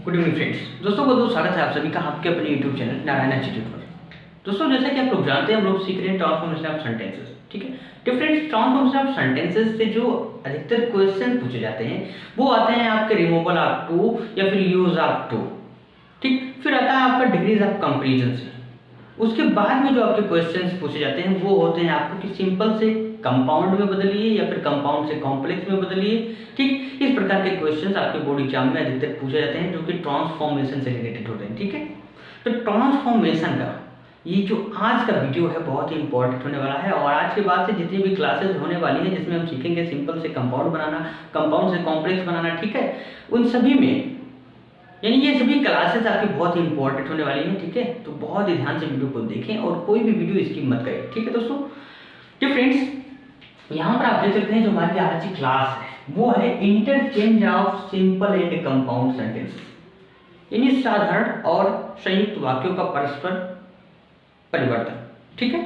Good evening friends. दोस्तों बहुत स्वागत है आप सभी का आपके अपने यूट्यूब चैनल नारायण इंस्टीट्यूट पर। दोस्तों जैसा कि आप लोग जानते हैं हम लोग सीख रहे हैं ट्रांसफॉर्मेशन ऑफ सेंटेंसेस। ठीक है, डिफरेंट ट्रांसफॉर्मेशन ऑफ सेंटेंसेस से जो अधिकतर क्वेश्चन पूछे जाते हैं वो आते हैं आपके रिमूवल ऑफ टू या फिर यूज ऑफ टू। ठीक, फिर आता है आपका डिग्रीज ऑफ कंपेरिजन से। उसके बाद में जो आपके क्वेश्चंस पूछे जाते हैं वो होते हैं आपको कि सिंपल से कंपाउंड में बदलिए या फिर कंपाउंड से कॉम्प्लेक्स में बदलिए। ठीक, इस प्रकार के क्वेश्चंस आपके बोर्ड एग्जाम में अधिकतर पूछे जाते हैं जो कि ट्रांसफॉर्मेशन से रिलेटेड होते हैं। ठीक है, तो ट्रांसफॉर्मेशन का ये जो आज का वीडियो है बहुत ही इंपॉर्टेंट होने वाला है और आज के बाद से जितनी भी क्लासेस होने वाली हैं जिसमें हम सीखेंगे सिंपल से कंपाउंड बनाना, कंपाउंड से कॉम्प्लेक्स बनाना। ठीक है, उन सभी में यानी ये सभी क्लासेस आपकी बहुत ही इंपॉर्टेंट होने वाली हैं। ठीक है, तो बहुत ही ध्यान से वीडियो को देखें और कोई भी वीडियो स्किप मत करें। ठीक है दोस्तों, तो फ्रेंड्स यहाँ पर आप देख सकते हैं जो हमारी आज की क्लास है वो है interchange of simple and compound sentences, यानी साधारण और संयुक्त वाक्यों का परस्पर परिवर्तन। ठीक है,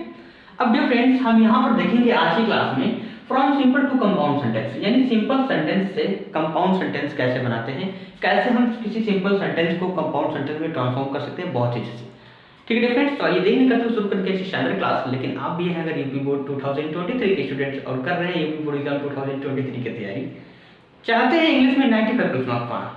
अब डियर फ्रेंड्स हम यहाँ पर देखेंगे आज की क्लास में from simple to compound sentence, यानी सिंपल सेंटेंस से कंपाउंड सेंटेंस कैसे बनाते हैं, कैसे हम किसी सिंपल सेंटेंस को कंपाउंड सेंटेंस में ट्रांसफॉर्म कर सकते हैं बहुत अच्छे से। ठीक है फ्रेंड्स, तो आइए देख नहीं करते शुरू करके ऐसी शानदार क्लास। लेकिन आप भी हैं अगर यूपी बोर्ड 2023 के स्टूडेंट्स और कर रहे हैं यूपी बोर्ड एग्जाम 2023 की तैयारी, चाहते हैं इंग्लिश में 95+ मार्क्स पाना,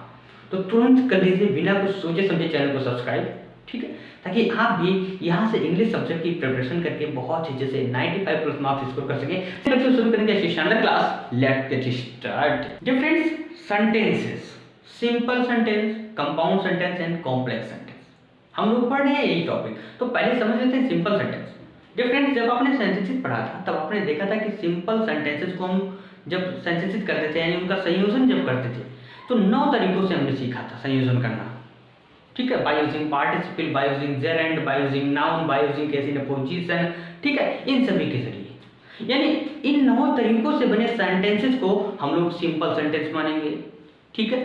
तो तुरंत कर लीजिए बिना कुछ सोचे समझे चैनल को सब्सक्राइब। ठीक है, ताकि आप भी यहाँ से इंग्लिश सब्जेक्ट की प्रिपरेशन करके बहुत अच्छे से 95+ मार्क्स स्कोर कर सकें। तो शुरू करेंगे ऐसी शानदार class, let's get start. Dear friends, sentences, simple sentence, compound sentence and complex sentence हम लोग पढ़ रहे हैं यही टॉपिक। तो पहले समझ लेते हैं सिंपल सेंटेंस। डियर फ्रेंड्स, जब आपने सेंटेंसेस पढ़ा था तब आपने देखा था कि सिंपल सेंटेंसेस को हम जब सेंटेंसेस करते थे यानी उनका संयोजन जब करते थे तो 9 तरीकों से हमने सीखा था संयोजन करना। ठीक है, by using participle, by using gerund, by using noun, by using case in opposition. ठीक है, इन सभी के जरिए यानी इन 9 तरीकों से बने सेंटेंसेस को हम लोग सिंपल सेंटेंस मानेंगे। ठीक है,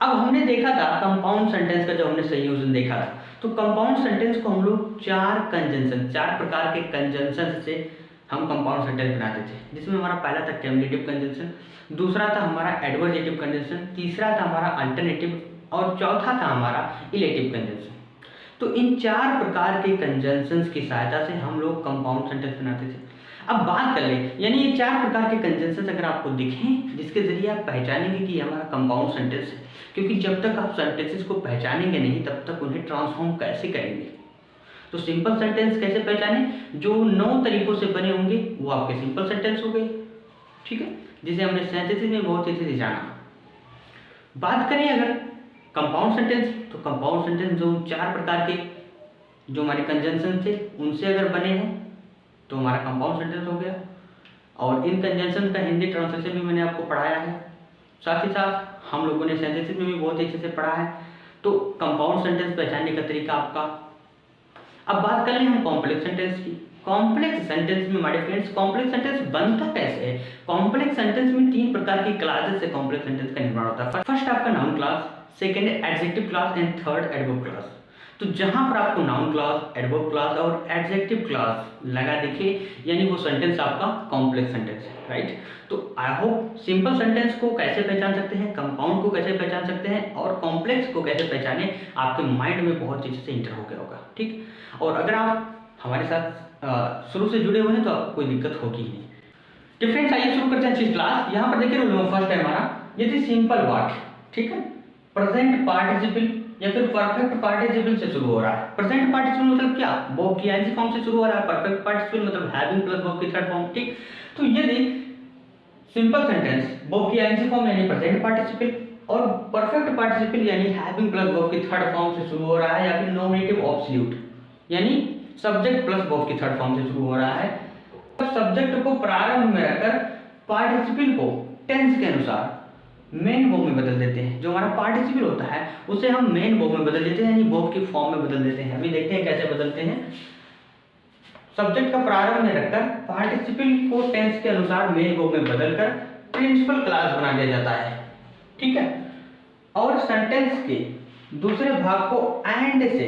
अब हमने देखा था कंपाउंड सेंटेंस का जब हमने संयोजन देखा था तो कंपाउंड सेंटेंस को हम लोग 4 प्रकार के कंजंक्शन से हम कंपाउंड सेंटेंस बनाते थे, जिसमें हमारा पहला था टेम्पलेटिव कंजंक्शन, दूसरा था हमारा एडवर्जेटिव कंजंक्शन, तीसरा था हमारा अल्टरनेटिव और चौथा था हमारा इलेटिव कंजंक्शन। तो इन 4 प्रकार के कंजंक्शंस की सहायता से हम लोग कंपाउंड सेंटेंस बनाते थे। अब बात कर लें, यानी ये 4 प्रकार के कंजंक्शंस अगर आपको दिखें जिसके जरिए आप पहचानेंगे कि हमारा कंपाउंड सेंटेंस है, क्योंकि जब तक आप सेंटेंसेस को पहचानेंगे नहीं तब तक उन्हें ट्रांसफॉर्म कैसे करेंगे। तो सिंपल सेंटेंस कैसे पहचाने, जो 9 तरीकों से बने होंगे वो आपके सिंपल सेंटेंस हो गए। ठीक है, जिसे हमने सेंटेंसेस में बहुत अच्छे से जाना। बात करें अगर कंपाउंड सेंटेंस, तो कंपाउंड सेंटेंस जो 4 प्रकार के जो हमारे कंजंक्शन थे उनसे अगर बने हैं तो हमारा कंपाउंड सेंटेंस हो गया। और इन कंजंक्शन का हिंदी ट्रांसलेशन भी मैंने आपको पढ़ाया है, साथ ही साथ हम लोगों ने सेंटेंसेस में भी बहुत अच्छे से पढ़ा है। तो कंपाउंड सेंटेंस पहचानने का तरीका आपका। अब बात कर लें हम कॉम्प्लेक्स सेंटेंस की। कॉम्प्लेक्स सेंटेंस में हमारे फ्रेंड्स कॉम्प्लेक्स सेंटेंस बनता कैसे है। कॉम्प्लेक्स सेंटेंस में 3 प्रकार की क्लासेस से कॉम्प्लेक्स सेंटेंस का निर्माण होता है। फर्स्ट आपका noun class, second adjective class and third adverb class. तो जहां पर आपको नाउन क्लास, एडवर्ब क्लास और एडजेक्टिव क्लास लगा दिखे यानी वो सेंटेंस आपका कॉम्प्लेक्स सेंटेंस है, राइट। तो आई होप सिंपल सेंटेंस को कैसे पहचान सकते हैं, कंपाउंड को कैसे पहचान सकते हैं और कॉम्प्लेक्स को कैसे पहचाने आपके माइंड में बहुत अच्छे से इंटर हो गया होगा। ठीक, और अगर आप हमारे साथ शुरू से जुड़े हुए हैं तो आपको कोई दिक्कत होगी ही नहीं। तो फ्रेंड्स आइए शुरू करते हैं अच्छी क्लास। यहाँ पर देखिए रोल फर्स्ट है हमारा, ये थी सिंपल वाक्य। ठीक है, प्रेजेंट पार्टिसिपल या फिर परफेक्ट पार्टिसिपल से शुरू हो रहा है। प्रेजेंट पार्टिसिपल मतलब क्या, वर्ब की आईएनजी फॉर्म से शुरू हो रहा है। परफेक्ट पार्टिसिपल मतलब हैविंग प्लस वर्ब की थर्ड फॉर्म। ठीक, तो ये सिंपल सेंटेंस वर्ब की आईएनजी फॉर्म यानी प्रेजेंट पार्टिसिपल और परफेक्ट पार्टिसिपल यानी हैविंग प्लस वर्ब की थर्ड फॉर्म से शुरू हो रहा है, या फिर नॉमिनेटिव ऑब्सोल्यूट यानी सब्जेक्ट प्लस वर्ब की थर्ड फॉर्म से शुरू हो रहा है। सब्जेक्ट को प्रारंभ में रखकर पार्टिसिपल को टेंस के अनुसार मेन वर्ब में बदल देते हैं। जो हमारा पार्टिसिपल होता है उसे हम मेन वर्ब में बदल देते हैं, यानी वर्ब की फॉर्म में बदल देते हैं। अभी देखते हैं कैसे बदलते हैं। सब्जेक्ट का प्रारंभ में रखकर पार्टिसिपल को टेंस के अनुसार मेन वर्ब में बदलकर प्रिंसिपल क्लास बना दिया जाता है। ठीक है, और सेंटेंस के दूसरे भाग को एंड से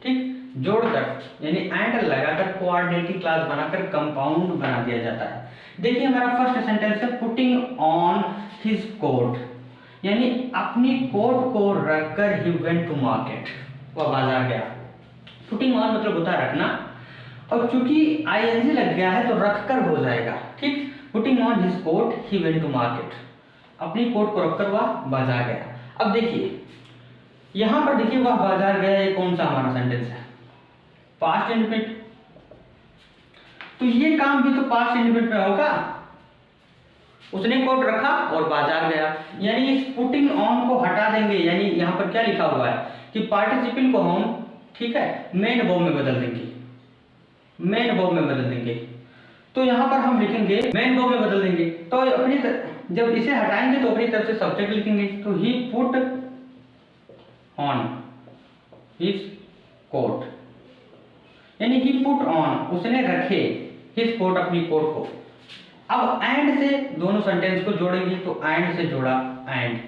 ठीक जोड़कर यानी एंड लगाकर कोऑर्डिनेटिंग क्लास बनाकर कंपाउंड बना दिया जाता है। देखिए हमारा फर्स्ट सेंटेंस है पुटिंग ऑन हिज कोट, यानी अपनी कोट को रखकर ही वेंट टू मार्केट, वह बाजार गया। पुटिंग ऑन मतलब होता है रखना, और चूंकि आईएनजी लग गया है तो रखकर हो जाएगा, ठीक। Putting on his coat he went to market, अपनी कोट को रखकर वह बाजार गया। अब देखिए यहां पर देखिए वह बाजार गया, ये कौन सा हमारा सेंटेंस है, पास्ट इंडेफिनिट, तो ये काम भी तो पास्ट इंडेफिनिट में होगा। उसने कोट रखा और बाजार गया, यानी इस पुटिंग ऑन को हटा देंगे, यानी यहां पर क्या लिखा हुआ है कि पार्टिसिपल को हम, ठीक है, मेन वर्ब में बदल देंगे, मेन वर्ब में बदल देंगे। तो यहां पर हम लिखेंगे मेन वर्ब में बदल देंगे, तो अपनी जब इसे हटाएंगे तो अपनी तरफ से सब्जेक्ट लिखेंगे, तो he put on his coat, यानी ही पुट ऑन, उसने रखे, हिज कोट, अपनी कोट को। अब एंड से दोनों सेंटेंस को जोड़ेंगे, तो एंड से जोड़ा, एंड।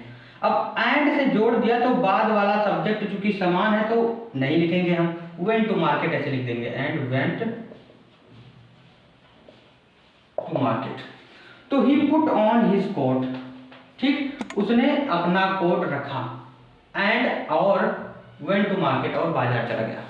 अब एंड से जोड़ दिया तो बाद वाला सब्जेक्ट चूंकि समान है तो नहीं लिखेंगे हम, वेंट टू मार्केट ऐसे लिख देंगे, एंड वेंट टू मार्केट। तो he put on his coat, ठीक, उसने अपना कोट रखा, एंड और वेंट टू मार्केट, और बाजार चला गया।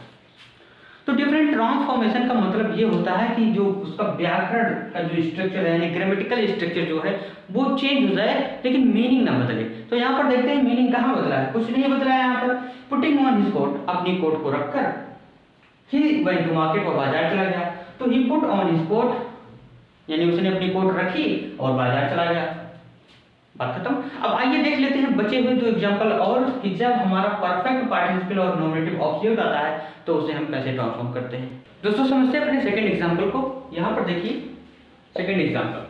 तो डिफरेंट ट्रांसफॉर्मेशन का मतलब ये होता है कि जो उसका व्याकरण का जो स्ट्रक्चर है, यानी ग्रामेटिकल स्ट्रक्चर जो है वो चेंज हो जाए लेकिन मीनिंग ना बदले। तो यहाँ पर देखते हैं मीनिंग कहाँ बदला है, कुछ नहीं बदला है। यहाँ पर पुटिंग ऑन हिज कोट, अपनी कोट को रखकर, ही वेंट टू मार्केट, और बाजार चला गया। तो he put on his coat, यानी उसने अपनी कोट रखी और बाजार चला गया, बात खत्म। अब आइए देख लेते हैं बचे हुए दो एग्जांपल और, कि जब हमारा परफेक्ट पार्टिसिपल और नॉमिनेटिव ऑब्जेक्ट आता है तो उसे हम कैसे ट्रांसफॉर्म करते हैं। दोस्तों समझते हैं अपने सेकंड एग्जांपल को। यहां पर देखिए second example,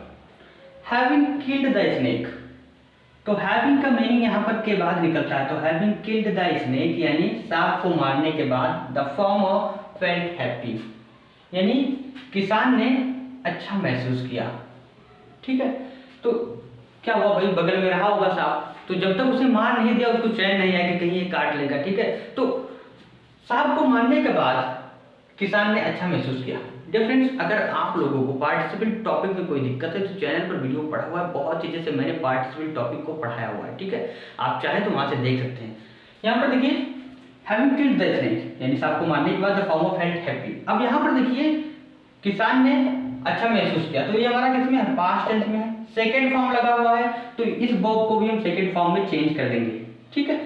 having killed the snake. तो हैविंग का मीनिंग यहां पर के बाद निकलता है, तो हैविंग किल्ड द स्नेक यानी सांप को मारने के बाद, द फार्मर फेल्ट हैप्पी, यानी किसान ने अच्छा महसूस किया, ठीक है। तो क्या हुआ भाई, बगल में रहा होगा सांप, तो जब तक उसे मार नहीं दिया उसको चैन नहीं आया कि कहीं ये काट लेगा, ठीक है। तो सांप को मारने के बाद किसान ने अच्छा महसूस किया। डिफरेंस, अगर आप लोगों को पार्टिसिपल टॉपिक में कोई दिक्कत है तो चैनल पर वीडियो पढ़ा हुआ है, बहुत चीजें से मैंने पार्टिसिपल टॉपिक को पढ़ाया हुआ है, ठीक है, आप चाहे तो वहां से देख सकते हैं। यहाँ पर देखिए हैविंग किल्ड द स्नेक, यानी सांप को मारने के बाद द फार्मर फेल्ट हैप्पी। अब यहाँ पर देखिए किसान ने अच्छा महसूस किया, तो ये हमारा किस में है, पास्ट टेंस में है, सेकेंड फॉर्म लगा हुआ है, तो इस वर्ब को भी हम सेकेंड फॉर्म में चेंज कर देंगे, ठीक है।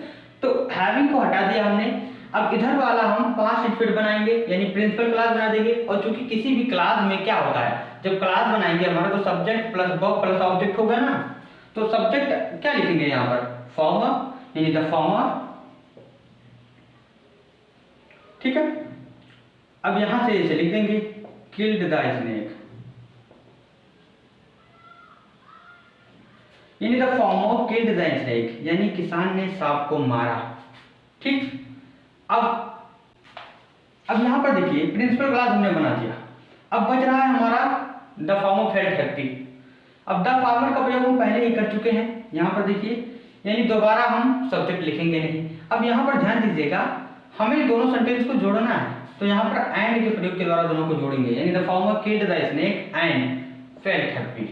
तो हैविंग को हटा दिया हमने, अब इधर वाला हम पास्ट इंडेफिनिट बनाएंगे, यानी प्रिंसिपल क्लास बना देंगे। और चूंकि किसी भी क्लास में क्या होता है, जब क्लास बनाएंगे हमारा तो subject plus verb plus object होगा ना, तो सब्जेक्ट क्या लिखेंगे यहाँ पर, फॉर्मर, यानी द फॉर्मर, ठीक है। अब यहां से इसे लिख देंगे किल्ड द स्नेक, यानी the farmer killed the snake, यानी किसान ने सांप को मारा, ठीक। अब यहां पर देखिए प्रिंसिपल क्लास हमने बना दिया, अब बच रहा है हमारा द फार्मर फेल्ट हैप्पी। अब द फार्मर का प्रयोग हम पहले ही कर चुके हैं, यहां पर देखिए, यानी दोबारा हम सब्जेक्ट लिखेंगे नहीं। अब यहां पर ध्यान दीजिएगा, हमें दोनों सेंटेंस को जोड़ना है, तो यहां पर एंड के प्रयोग के द्वारा दोनों को जोड़ेंगे, यानी the farmer killed the snake and felt happy.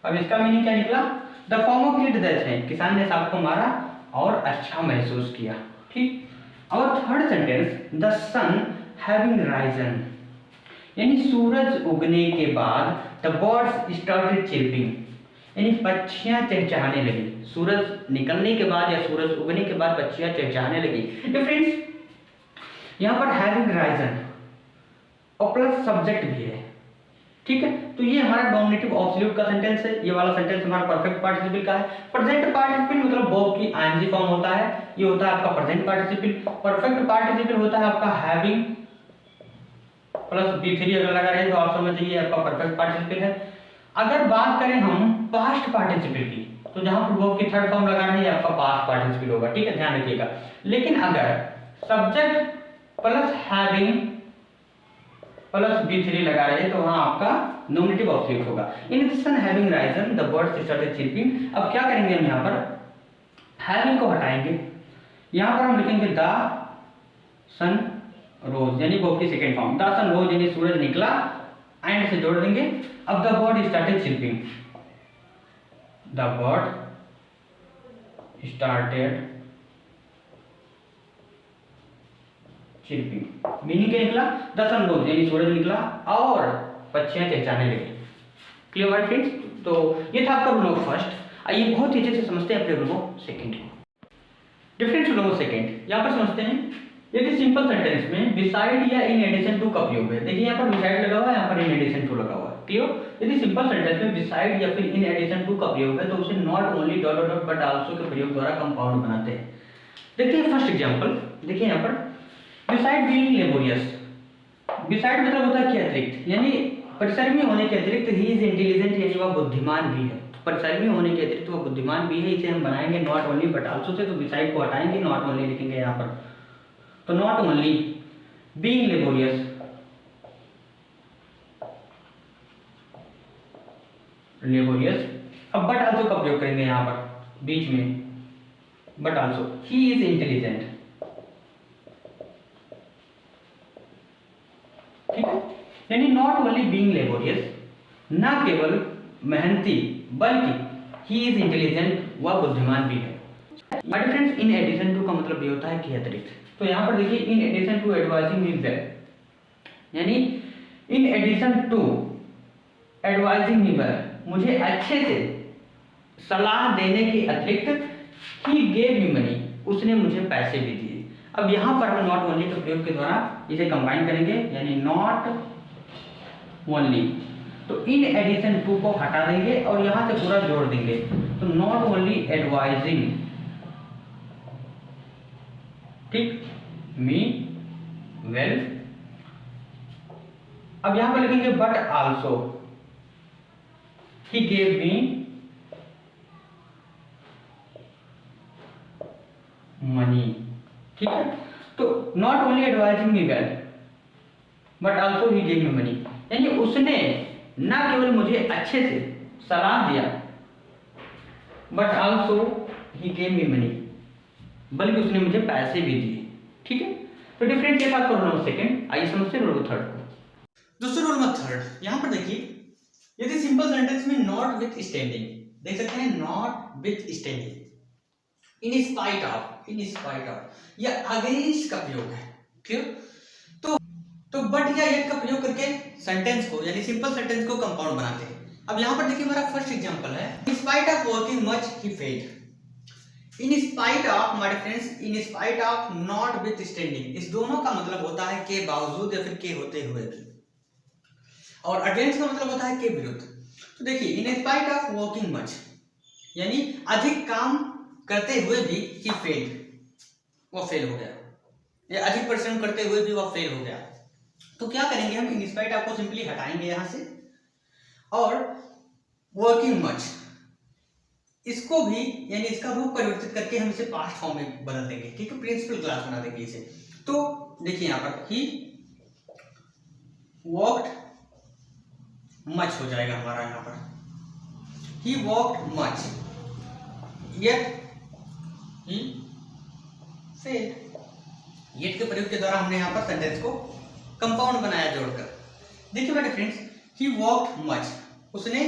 अब इसका मीनिंग क्या निकला, the farmer killed the snake, किसान ने सांप को मारा और अच्छा महसूस किया, ठीक। और third sentence, the sun having risen, यानी सूरज उगने के बाद द बर्ड्स स्टार्टेड चिर्पिंग, यानी पक्षियां चहचहाने लगी। सूरज निकलने के बाद या सूरज उगने के बाद पक्षियां चहचहाने लगी। डिफरेंस, यहां पर हैविंग राइजन और प्लस सब्जेक्ट भी है, ठीक है। तो ये हमारा नॉमिनेटिव ऑब्सोल्यूट का सेंटेंस है, ये वाला सेंटेंस हमारा परफेक्ट पार्टिसिपल का है। प्रेजेंट पार्टिसिपल मतलब वर्ब की आईएनजी फॉर्म होता है, ये होता है आपका प्रेजेंट पार्टिसिपल। परफेक्ट पार्टिसिपल होता है आपका हैविंग प्लस बी3 अगर लगा रहे तो आप समझ जाइए आपका परफेक्ट पार्टिसिपल है। अगर बात करें हम पास्ट पार्टिसिपल की, तो जहां पर वर्ब की थर्ड फॉर्म लगा रहे हैं आपका पास्ट पार्टिसिपल होगा, ठीक है, ध्यान रखिएगा। लेकिन अगर सब्जेक्ट प्लस हैविंग प्लस बी3 लगा रहे हैं तो वहां आपका नॉमिनेटिव ऑब्जेक्ट होगा। In the sun having risen the birds started chirping. अब क्या करेंगे हम, यहाँ पर हैविंग को हटाएंगे, यहाँ पर हम लिखेंगे द सन रोज, यानी वर्ब की सेकेंड फॉर्म, द सन रोज यानी सूरज निकला, एंड से जोड़ देंगे। अब the bird started chirping, the bird started chirping. Meaning क्या निकला? द सन रोज यानी सूरज निकला और पक्षियां चहचहाने लगी। क्लियर बात फ्रेंड्स? तो ये था आपका रूल नंबर फर्स्ट। आइए बहुत तेजी से समझते हैं अपने रूल नंबर सेकंड को। डिफरेंस रूल नंबर सेकंड यहाँ पर समझते हैं। यदि सिंपल सेंटेंस में बिसाइड या इन एडिशन टू का प्रयोग है, देखिए यहाँ पर बिसाइड लगा हुआ है, यहाँ पर इन एडिशन टू लगा हुआ है। क्लियर? यदि सिंपल सेंटेंस में बिसाइड या फिर इन एडिशन टू का प्रयोग है तो उसे not only dot dot but also के प्रयोग द्वारा कंपाउंड बनाते हैं। देखिए फर्स्ट एग्जांपल, देखिए यहाँ पर बिसाइड बीइंग लेबोरियस। बिसाइड मतलब होता है कि अतिरिक्त, यानी परिश्रमी होने के अतिरिक्त ही इज इंटेलिजेंट, यानी वह बुद्धिमान भी है। परिश्रमी होने के अतिरिक्त वह बुद्धिमान भी है। इसे हम बनाएंगे not only but also say, तो बिसाइड को हटाएंगे, नॉट ओनली लिखेंगे यहाँ पर। तो नॉट ओनली बीइंग लेबोरियस, अब बट आल्सो का प्रयोग करेंगे यहाँ पर बीच में, but also he is intelligent. ठीक है, यानी नॉट ओनली बीइंग लेबोरियस, ना केवल मेहनती बल्कि ही इज इंटेलिजेंट, वह बुद्धिमान भी है। But friends in addition to का मतलब ये होता है कि अतिरिक्त। तो यहाँ पर देखिए in addition to advising me well, यानी in addition to advising me well, मुझे अच्छे से सलाह देने के अतिरिक्त ही गेव मी मनी, उसने मुझे पैसे भी दिए। अब यहाँ पर हम नॉट ओनली के प्रयोग के द्वारा इसे कंबाइन करेंगे, यानी नॉट ओनली, तो इन एडिशन टू को हटा देंगे और यहाँ से पूरा जोड़ देंगे, तो नॉट ओनली एडवाइजिंग, ठीक, मी वेल। अब यहां पर लिखेंगे but also he gave me money. ठीक है, तो not only advising me well but also he gave me money, यानी उसने ना केवल मुझे अच्छे से सलाह दिया, but also he gave me money, बल्कि उसने मुझे पैसे भी दिए। ठीक है, तो डिफरेंट ये बात करो सेकंड। आइए समझते हैं रूल थर्ड को। दोस्तों रूल नंबर थर्ड, यहां पर देखिए यदि सिंपल सेंटेंस में नॉट विथ स्टैंडिंग, देख सकते हैं not with standing, in spite of या अगेंस्ट का प्रयोग है। क्लियर? तो बट या येट का प्रयोग करके सेंटेंस को, यानी सिंपल सेंटेंस को कंपाउंड बनाते हैं। अब यहां पर देखिए हमारा फर्स्ट एग्जांपल है, in spite of working much he failed. In spite of, my friends, in spite of, not with standing, इस दोनों का मतलब होता है के बावजूद या फिर के होते हुए भी, और अगेंस्ट का मतलब होता है के विरुद्ध। तो देखिए in spite of working much, यानी अधिक काम करते हुए भी ही फेल्ड, वो फेल हो गया, या अधिक परिश्रम करते हुए भी वह फेल हो गया। तो क्या करेंगे हम, इन स्पाइट ऑफ को सिंपली हटाएंगे यहां से, और वर्किंग मच इसको भी, यानी इसका रूप परिवर्तित करके हम इसे पास्ट फॉर्म में बदल देंगे। ठीक है, प्रिंसिपल क्लास बना देंगे इसे। तो देखिए यहां पर ही वॉक्ड मच हो जाएगा हमारा, यहां पर he walked much yet he failed. Yet के प्रयोग के द्वारा हमने यहां पर सेंटेंस को कंपाउंड बनाया जोड़कर। देखिए मेरे फ्रेंड्स, ही वॉक्ड मच, उसने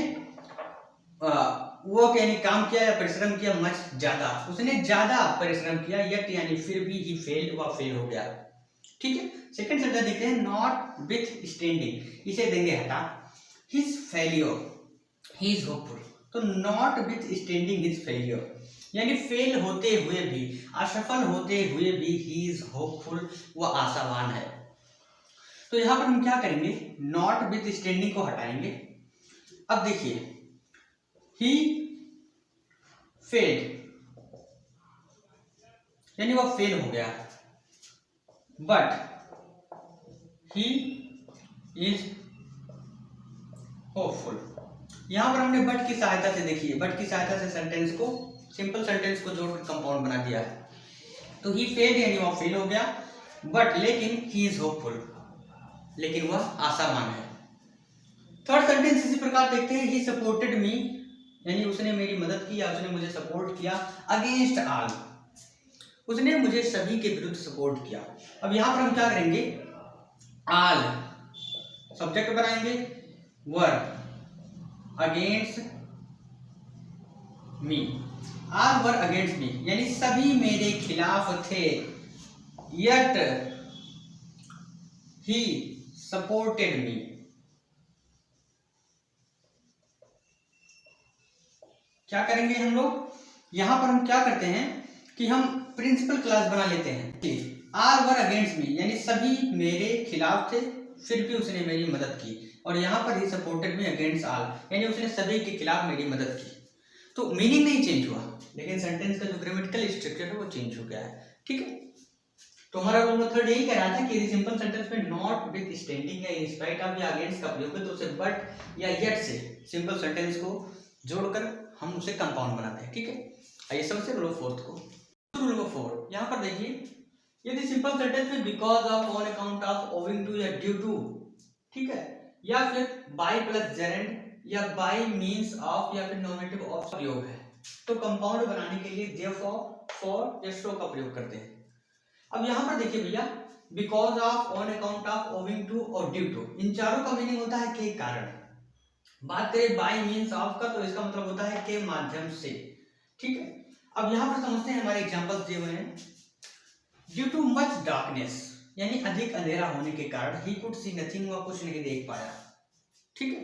वर्क यानी काम किया या परिश्रम किया, मच ज्यादा, उसने ज्यादा परिश्रम किया, येट यानी फिर भी ही फेल्ड, वह फेल हो गया। ठीक है, सेकंड सेंटेंस देखते हैं, नॉट विथ स्टैंडिंग, इसे देंगे हटा, his failure he is hopeful. तो notwithstanding his failure, यानी फेल होते हुए भी, असफल होते हुए भी ही इज होपफुल, वह आशावान है। तो यहां पर हम क्या करेंगे, नॉट विथ स्टैंडिंग को हटाएंगे। अब देखिए ही फेल्ड, यानी वह फेल हो गया, बट ही इज होपफुल। यहां पर हमने बट की सहायता से, देखिए बट की सहायता से सेंटेंस को, सिंपल सेंटेंस को जोड़कर कंपाउंड बना दिया है। तो ही फेल्ड यानी वह फेल हो गया, बट लेकिन ही इज होपफुल, लेकिन वह आशावान है। थर्ड सेंटेंस इसी प्रकार देखते हैं, ही सपोर्टेड मी, यानी उसने मेरी मदद की या उसने मुझे सपोर्ट किया, अगेंस्ट ऑल, उसने मुझे सभी के विरुद्ध सपोर्ट किया। अब यहां पर हम क्या करेंगे, ऑल सब्जेक्ट बनाएंगे, were against me, all were against me, यानी सभी मेरे खिलाफ थे, यट ही सपोर्टेड मी। क्या करेंगे हम लोग, यहां पर हम क्या करते हैं कि हम प्रिंसिपल क्लास बना लेते हैं। ऑल वर अगेंस्ट मी, यानी सभी मेरे खिलाफ थे फिर भी उसने मेरी मदद की, और यहाँ पर he supported me against all, यानी उसने सभी के खिलाफ मेरी मदद की। तो मीनिंग नहीं चेंज हुआ, लेकिन सेंटेंस का जो ग्रामेटिकल स्ट्रक्चर है वो चेंज हो गया है। ठीक है, तो हमारा रूल मेथड यही कह रहा था कि सिंपल सेंटेंस में नॉट विद स्टैंडिंग या इन स्पाइट ऑफ या अगेंस्ट का प्रयोग है, तो उसे बट या येट से सिंपल सेंटेंस को जोड़कर हम उसे कंपाउंड बनाते हैं। ठीक है, आइए समझते हैं रूल ऑफ फोर्थ को। रूल नंबर 4, यहाँ पर देखिए, यदि सिंपल सेंटेंस में because of, on account of, owing to या ड्यू टू, ठीक है, या फिर बाय प्लस जेरेंड या बाय मींस ऑफ या फिर नॉमिनेटिव ऑफ प्रयोग है, तो कंपाउंड बनाने के लिए देयरफॉर, फॉर या सो का प्रयोग करते हैं। अब यहाँ पर देखिए भैया, because of, on account of, owing to और ड्यू टू, इन चारों का मीनिंग होता है के कारण। बात करें बाय मींस ऑफ का, तो इसका मतलब होता है के माध्यम से। ठीक है, अब यहाँ पर समझते हैं, हमारे एग्जांपल्स दिए हुए हैं। ड्यू टू मच डार्कनेस, यानी अधिक अंधेरा होने के कारण, ही कुड सी नथिंग, वह कुछ नहीं देख पाया। ठीक है,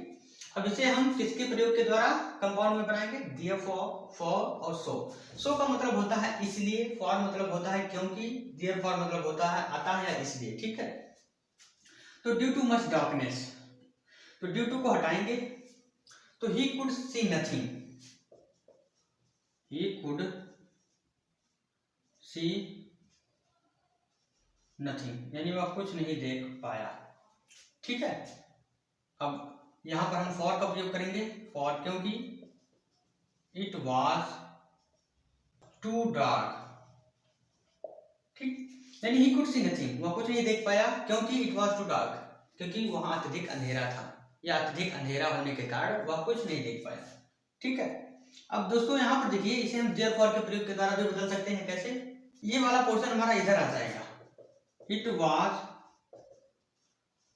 अब इसे हम किसके प्रयोग के द्वारा कंपाउंड में बनाएंगे, देयरफॉर, फॉर और सो। सो का मतलब होता है इसलिए, फॉर मतलब होता है क्योंकि, देयरफॉर मतलब होता है अतः या इसलिए। ठीक है, तो ड्यू टू मच डार्कनेस, तो ड्यू टू को हटाएंगे, तो he could see nothing, he could see nothing, यानी वह कुछ नहीं देख पाया। ठीक है, अब यहां पर हम फॉर का प्रयोग करेंगे, फॉर क्योंकि इट वॉज टू डार्क। ठीक, यानी ही कुड सी नथिंग, वह कुछ नहीं देख पाया क्योंकि इट वॉज टू डार्क, क्योंकि वहां अत्यधिक अंधेरा था, या अत्यधिक अंधेरा होने के कारण वह कुछ नहीं देख पाया। ठीक है, अब दोस्तों यहाँ पर देखिए, इसे हम देयरफॉर के प्रयोग के द्वारा भी बदल सकते हैं। कैसे, ये वाला पोर्शन हमारा इधर आ जाएगा, इट वॉज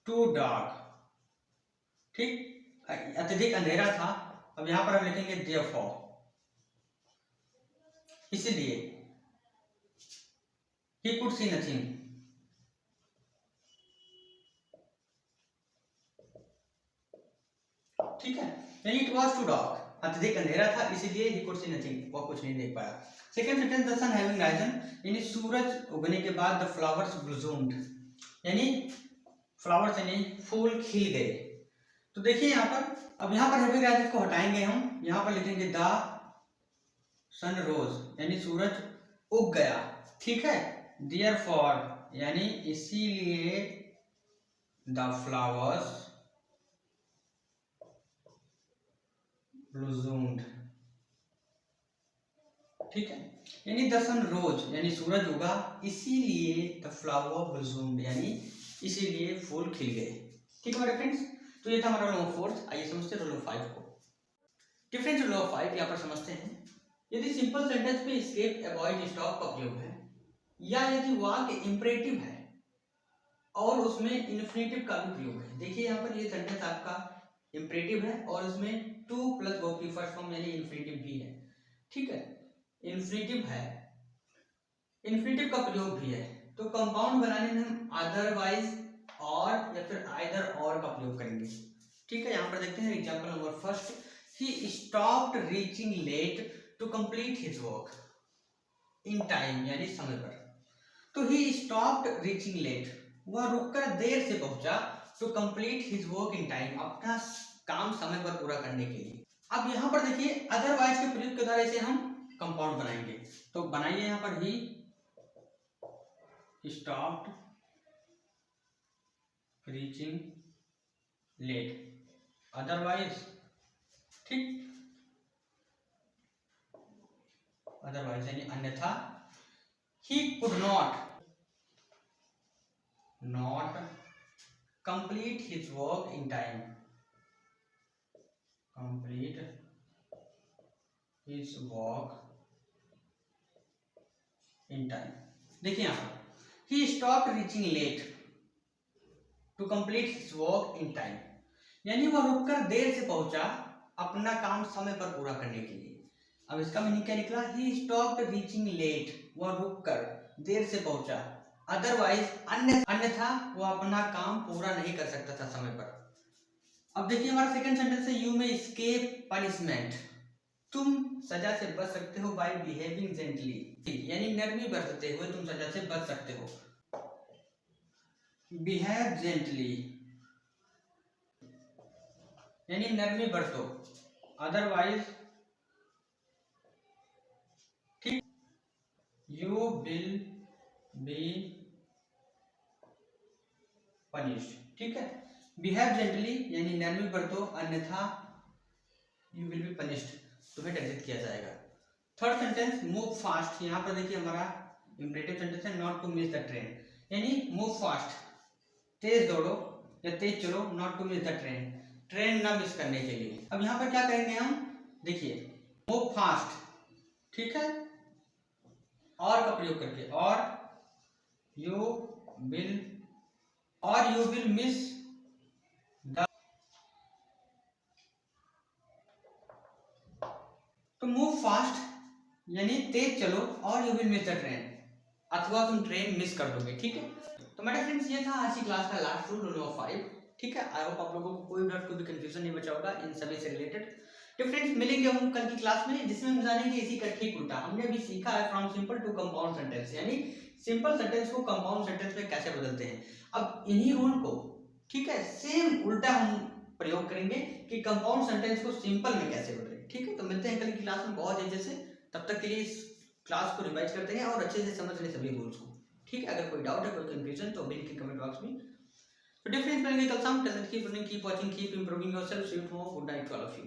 टू डार्क। ठीक, अत्यधिक अंधेरा था। अब यहां पर हम लिखेंगे देयरफॉर, इसलिए, ही कुड सी नथिंग, ठीक है, यानी इट वॉज टू डार्क, अत्यधिक अंधेरा था इसलिए ही कुड सी नथिंग, वह कुछ नहीं देख पाया। Second sentence, the sun having risen, यानी सूरज उगने के बाद, द फ्लावर्स ब्लूम्ड, यानी फ्लावर्स यानी फूल खिल गए। तो देखिए यहाँ पर, अब यहाँ पर हैविंग राइजन को हटाएंगे हम, यहाँ पर लिखेंगे द सन रोज, यानी सूरज उग गया। ठीक है, देयरफॉर, यानी इसीलिए, द फ्लावर्स ब्लूम्ड। ठीक है, यानी द सन रोज, यानी सूरज उगा, इसीलिए द फ्लावर ब्लूम्ड, यानी इसीलिए फूल खिल गए। ठीक है मेरे फ्रेंड्स, तो ये था हमारा रूल नंबर 4। आइए समझते हैं रूल नंबर 5 को। डिफरेंस रूल नंबर 5 यहाँ पर समझते हैं। यदि सिंपल सेंटेंस में एस्केप, अवॉइड, स्टॉप का प्रयोग है, या यदि वाक्य इंपरेटिव है और उसमें इन्फिनेटिव का भी प्रयोग है। देखिए यहाँ पर ये सेंटेंस आपका इंपरेटिव है और उसमें टू प्लस वर्ब की फर्स्ट फॉर्म यानी इन्फिनेटिव भी है। ठीक है, इन्फिनेटिव है, इन्फिनेटिव का प्रयोग भी है, तो कंपाउंड बनाने में हम अदरवाइज और या फिर आइदर और का प्रयोग करेंगे। ठीक है, यहाँ पर देखते हैं example number first, he stopped reaching late to complete his work in time, यानी समय पर। तो ही स्टॉप्ड रीचिंग लेट, वह रुककर देर से पहुंचा, to complete his work in time, अपना काम समय पर पूरा करने के लिए। अब यहाँ पर देखिए, अदरवाइज के प्रयोग के द्वारा इसे हम कंपाउंड बनाएंगे। तो बनाइए यहाँ पर, he stopped reaching late, otherwise. ठीक, अदरवाइज यानी अन्यथा, he could not complete his work in time, complete his work in time. देखिए यहाँ पर, he stopped reaching late to complete his work in time, यानी वह रुककर देर से पहुंचा अपना काम समय पर पूरा करने के लिए। अब इसका मीनिंग क्या निकला, ही स्टॉप्ड रीचिंग लेट, वह रुक कर देर से पहुंचा, अदरवाइज अन्यथा वो अपना काम पूरा नहीं कर सकता था समय पर। अब देखिए हमारा सेकंड सेंटेंस है यू मे एस्केप पनिशमेंट, तुम सजा से बच सकते हो बाय बिहेविंग जेंटली, यानी नरमी बरतते हुए तुम सजा से बच सकते हो। बिहेव जेंटली यानी नरमी बरतो, अदरवाइज ठीक यू विल बी पनिश्ड। ठीक है, बिहेव जेंटली यानी नरमी बरतो, अन्यथा यू विल बी पनिश्ड, तुम्हें दंडित किया जाएगा। थर्ड सेंटेंस मूव फास्ट, यहाँ पर देखिए हमारा इंपरेटिव सेंटेंस है not to miss the train, यानी मूव फास्ट तेज दौड़ो या तेज चलो, not to miss the train, train ना मिस करने के लिए। अब यहाँ पर क्या करेंगे हम, देखिए मूव फास्ट, ठीक है, और का प्रयोग करके, और यू विल मिस द, तो मूव फास्ट यानी तेज चलो और you will miss the train, अथवा तुम ट्रेन मिस कर दोगे। ठीक है, तो मेरे फ्रेंड्स ये था आज की क्लास का लास्ट रूल नंबर 5। ठीक है, आई होप आप लोगों को कोई भी कंफ्यूजन नहीं बचा होगा इन सभी से रिलेटेड। तो फ्रेंड्स मिलेंगे हम कल की क्लास में, जिसमें हम जानेंगे इसी का ठीक उल्टा। हमने अभी सीखा है from simple to compound sentence, यानी सिंपल सेंटेंस को कंपाउंड सेंटेंस में कैसे बदलते हैं। अब इन्हीं रूल को, ठीक है, सेम उल्टा हम प्रयोग करेंगे कि कंपाउंड सेंटेंस को सिंपल में कैसे बदलें। ठीक है, तो मिलते हैं कल की क्लास में बहुत अच्छे से, तब तक के लिए इस क्लास को रिवाइज करते हैं और अच्छे से समझ लें सभी रूल्स को। ठीक है, अगर कोई डाउट है, कोई कंफ्यूजन, तो बिल्कुल कमेंट बॉक्स में। तो डिफरेंस मिलेंगे कल शाम, keep running, keep watching, keep improving yourself, see you tomorrow, good night to all of you.